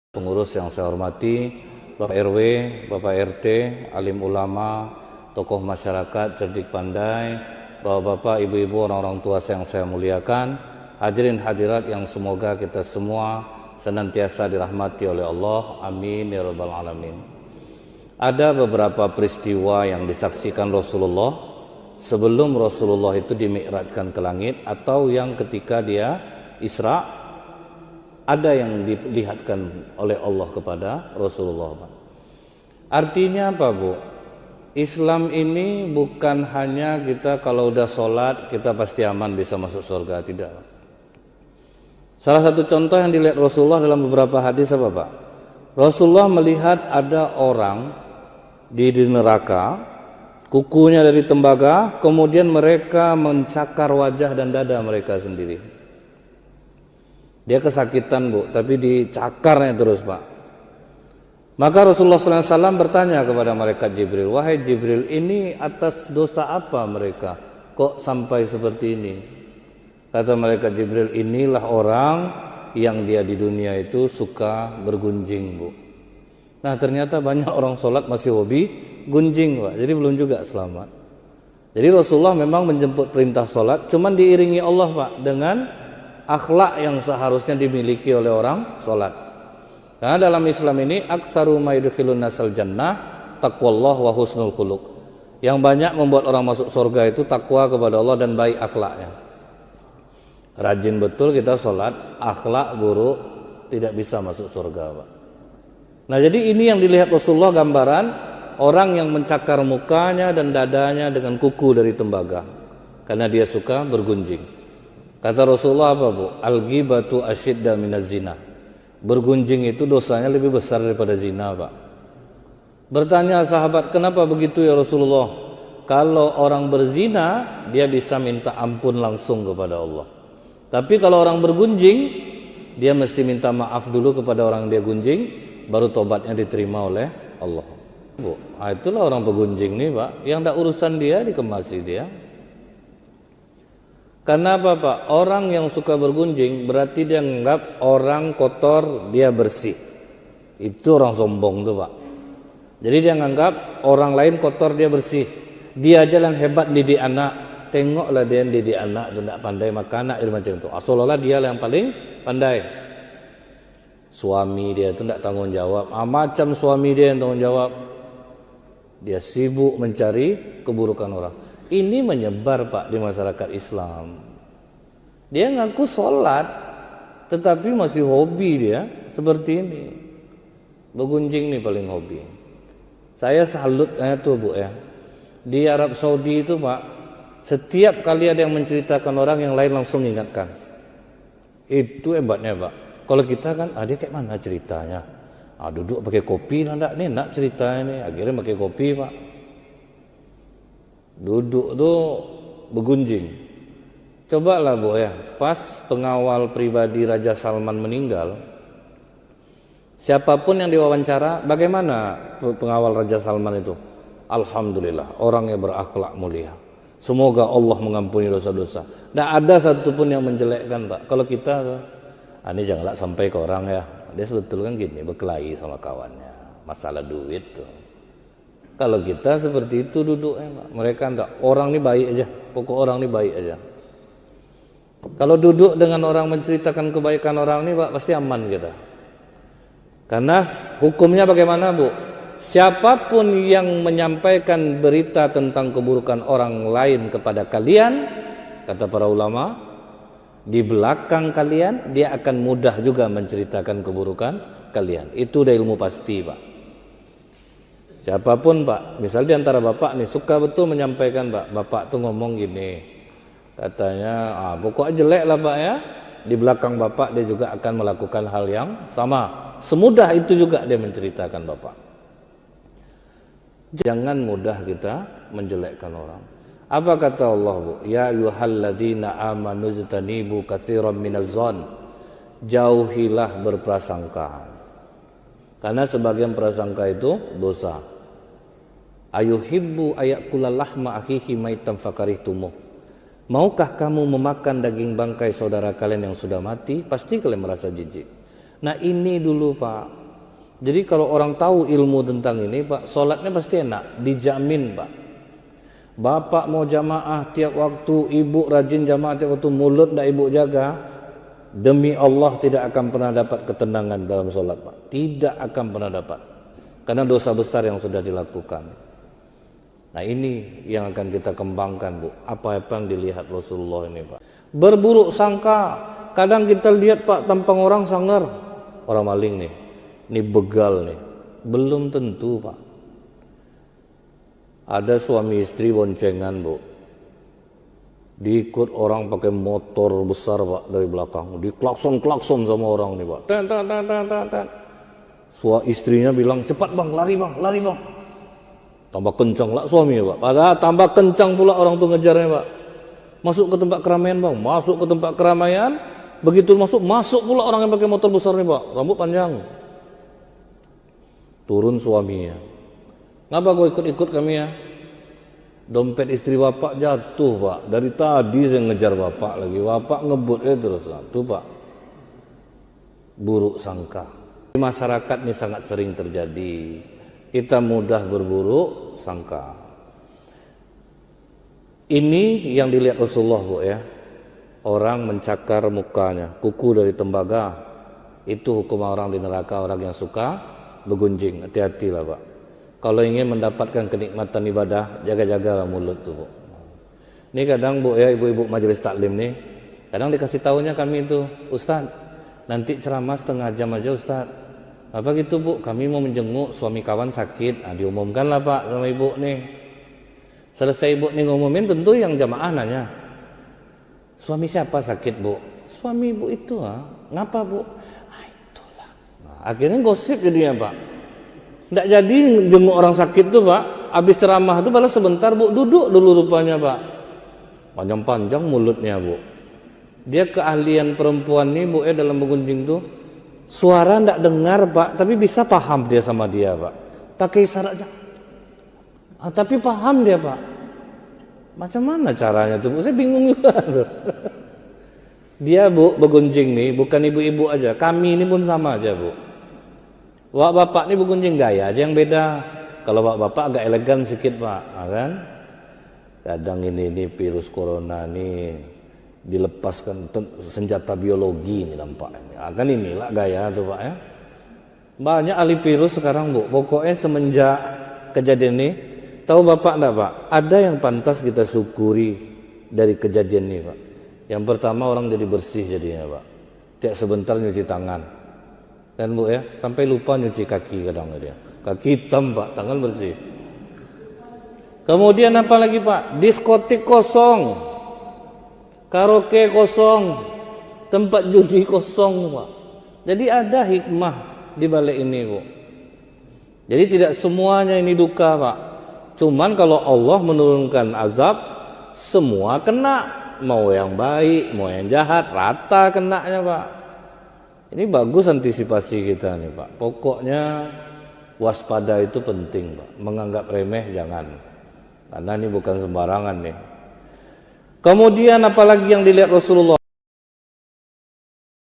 Pengurus yang saya hormati, Bapak RW, Bapak RT, alim ulama, tokoh masyarakat, cerdik pandai, Bapak-bapak, ibu-ibu, orang-orang tua yang saya muliakan, hadirin hadirat yang semoga kita semua senantiasa dirahmati oleh Allah, amin ya rabbal alamin. Ada beberapa peristiwa yang disaksikan Rasulullah sebelum Rasulullah itu dimi'rajkan ke langit, atau yang ketika dia Isra, ada yang dilihatkan oleh Allah kepada Rasulullah. Artinya apa, Bu? Islam ini bukan hanya kita kalau udah sholat kita pasti aman bisa masuk surga, tidak. Salah satu contoh yang dilihat Rasulullah dalam beberapa hadis apa, Pak? Rasulullah melihat ada orang di neraka, kukunya dari tembaga, kemudian mereka mencakar wajah dan dada mereka sendiri. Dia kesakitan, Bu, tapi dicakarnya terus, Pak. Maka Rasulullah SAW bertanya kepada malaikat Jibril, wahai Jibril, ini atas dosa apa mereka kok sampai seperti ini? Kata malaikat Jibril, inilah orang yang dia di dunia itu suka bergunjing, Bu. Nah, ternyata banyak orang sholat masih hobi gunjing, Pak. Jadi belum juga selamat. Jadi Rasulullah memang menjemput perintah sholat, cuman diiringi Allah, Pak, dengan akhlak yang seharusnya dimiliki oleh orang sholat. Karena dalam Islam ini aktsaru ma yudkhilun nasal jannah taqwallah wa husnul khuluq. Yang banyak membuat orang masuk surga itu takwa kepada Allah dan baik akhlaknya. Rajin betul kita sholat, akhlak buruk tidak bisa masuk surga, Pak. Nah, jadi ini yang dilihat Rasulullah, gambaran orang yang mencakar mukanya dan dadanya dengan kuku dari tembaga karena dia suka bergunjing. Kata Rasulullah apa, Bu? Al-ghibatu asyidda minaz zina. Bergunjing itu dosanya lebih besar daripada zina, Pak. Bertanya sahabat, kenapa begitu ya Rasulullah? Kalau orang berzina, dia bisa minta ampun langsung kepada Allah. Tapi kalau orang bergunjing, dia mesti minta maaf dulu kepada orang dia gunjing, baru tobatnya diterima oleh Allah. Bu, itulah orang bergunjing nih, Pak. Yang tak urusan dia dikemasi dia. Karena apa, Pak? Orang yang suka bergunjing berarti dia menganggap orang kotor dia bersih. Itu orang sombong tuh, Pak. Jadi dia menganggap orang lain kotor dia bersih. Dia aja yang hebat didik anak. Tengoklah dia yang didik anak itu tidak pandai makan anak macam itu. Seolah-olah dia yang paling pandai. Suami dia itu tidak tanggung jawab. Macam suami dia yang tanggung jawab. Dia sibuk mencari keburukan orang. Ini menyebar, Pak, di masyarakat Islam. Dia ngaku sholat, tetapi masih hobi dia seperti ini. Bergunjing nih paling hobi. Saya salut tuh, Bu, ya. Di Arab Saudi itu, Pak, setiap kali ada yang menceritakan orang, yang lain langsung ingatkan. Itu hebatnya, Pak. Kalau kita kan, dia kayak mana ceritanya? Duduk pakai kopi lah, enggak nih, enggak ceritanya nih. Akhirnya pakai kopi, Pak. Duduk tuh bergunjing. Cobalah, Bu, ya, pas pengawal pribadi Raja Salman meninggal, siapapun yang diwawancara, bagaimana pengawal Raja Salman itu? Alhamdulillah, orangnya berakhlak mulia. Semoga Allah mengampuni dosa-dosa. Tidak ada satupun yang menjelekkan, Pak. Kalau kita, ini janganlah sampai ke orang ya. Dia sebetulnya kan gini, berkelahi sama kawannya, masalah duit tuh. Kalau kita seperti itu duduknya, Pak. Mereka enggak, orang ini baik aja, pokok orang ini baik aja. Kalau duduk dengan orang menceritakan kebaikan orang ini, Pak, pasti aman kita. Karena hukumnya bagaimana, Bu? Siapapun yang menyampaikan berita tentang keburukan orang lain kepada kalian, kata para ulama, di belakang kalian dia akan mudah juga menceritakan keburukan kalian. Itu udah ilmu pasti, Pak. Siapapun, Pak, misal di antara bapak nih suka betul menyampaikan, Pak, bapak tuh ngomong gini, katanya, pokoknya jelek lah, Pak, ya. Di belakang bapak dia juga akan melakukan hal yang sama. Semudah itu juga dia menceritakan bapak. Jangan mudah kita menjelekkan orang. Apa kata Allah, Bu? Ya ayyuhalladzina amanu jtanibu katsiran minaz-dzan. Jauhilah berprasangka. Karena sebagian prasangka itu dosa. Ayuhibbu ayakulal lahma akhihi maitan fakarihtumuh. Maukah kamu memakan daging bangkai saudara kalian yang sudah mati? Pasti kalian merasa jijik. Nah, ini dulu, Pak, Jadi kalau orang tahu ilmu tentang ini Pak, sholatnya pasti enak, dijamin Pak. Bapak mau jamaah tiap waktu, ibu rajin jamaah tiap waktu, mulut ndak ibu jaga, demi Allah tidak akan pernah dapat ketenangan dalam sholat Pak. Tidak akan pernah dapat, karena dosa besar yang sudah dilakukan. Nah ini yang akan kita kembangkan Bu, apa-apa yang dilihat Rasulullah ini Pak. Berburuk sangka, kadang kita lihat Pak tampang orang sangar, orang maling nih, ini begal nih, belum tentu Pak. Ada suami istri boncengan Bu, diikut orang pakai motor besar Pak dari belakang, diklakson-klakson sama orang nih Pak. Ten. Istrinya bilang, cepat bang, lari bang. Tambah kencang lah suami Pak. Padahal tambah kencang pula orang tuh ngejarnya Pak. Masuk ke tempat keramaian bang, masuk ke tempat keramaian. Begitu masuk pula orang yang pakai motor besar nih Pak, rambut panjang. Turun suaminya, ngapa kau ikut-ikut kami ya? Dompet istri bapak jatuh Pak, dari tadi saya ngejar bapak lagi, bapak ngebut terus. Tuh Pak, buruk sangka. Di masyarakat ini sangat sering terjadi, kita mudah berburuk sangka. Ini yang dilihat Rasulullah Bu ya, orang mencakar mukanya, kuku dari tembaga, itu hukum orang di neraka, orang yang suka bergunjing. Hati-hatilah Pak, kalau ingin mendapatkan kenikmatan ibadah, jaga-jagalah mulut tuh Bu. Ini kadang Bu ya, ibu-ibu majelis taklim nih, kadang dikasih tahunya kami itu, Ustaz nanti ceramah setengah jam aja Ustaz. Apa gitu Bu, kami mau menjenguk suami kawan sakit. Nah, diumumkan lah Pak sama ibu nih. Selesai ibu nih ngumumin, tentu yang jamaah nanya, suami siapa sakit Bu? Suami ibu itu ngapa Bu? Itulah. Nah, akhirnya gosip jadinya Pak. Nggak jadi jenguk orang sakit tuh Pak. Habis ceramah tuh balas sebentar Bu, duduk dulu rupanya Pak. Panjang-panjang mulutnya Bu. Dia keahlian perempuan nih Bu dalam menggunjing tuh, suara ndak dengar Pak, tapi bisa paham dia sama dia Pak. Pakai isyarat aja. Tapi paham dia Pak. Macam mana caranya tuh Bu? Saya bingung juga tuh. Dia Bu bergunjing nih, bukan ibu-ibu aja, kami ini pun sama aja Bu. Bapak ini bergunjing gaya aja yang beda. Kalau bapak agak elegan sedikit Pak, kan? Kadang ini virus corona nih dilepaskan senjata biologi ini nampaknya. Kan inilah gaya tuh Pak ya. Banyak ahli virus sekarang Bu. Pokoknya semenjak kejadian ini, tahu Bapak enggak Pak? Ada yang pantas kita syukuri dari kejadian ini Pak. Yang pertama, orang jadi bersih jadinya Pak. Tiap sebentar nyuci tangan. Kan Bu ya, sampai lupa nyuci kaki kadang dia. Kaki hitam Pak, tangan bersih. Kemudian apa lagi Pak? Diskotik kosong, karaoke kosong, tempat judi kosong Pak. Jadi ada hikmah di balik ini Bu. Jadi tidak semuanya ini duka Pak. Cuman kalau Allah menurunkan azab, semua kena. Mau yang baik, mau yang jahat, rata kenanya Pak. Ini bagus antisipasi kita nih Pak. Pokoknya waspada itu penting Pak. Menganggap remeh jangan. Karena ini bukan sembarangan nih. Kemudian apalagi yang dilihat Rasulullah?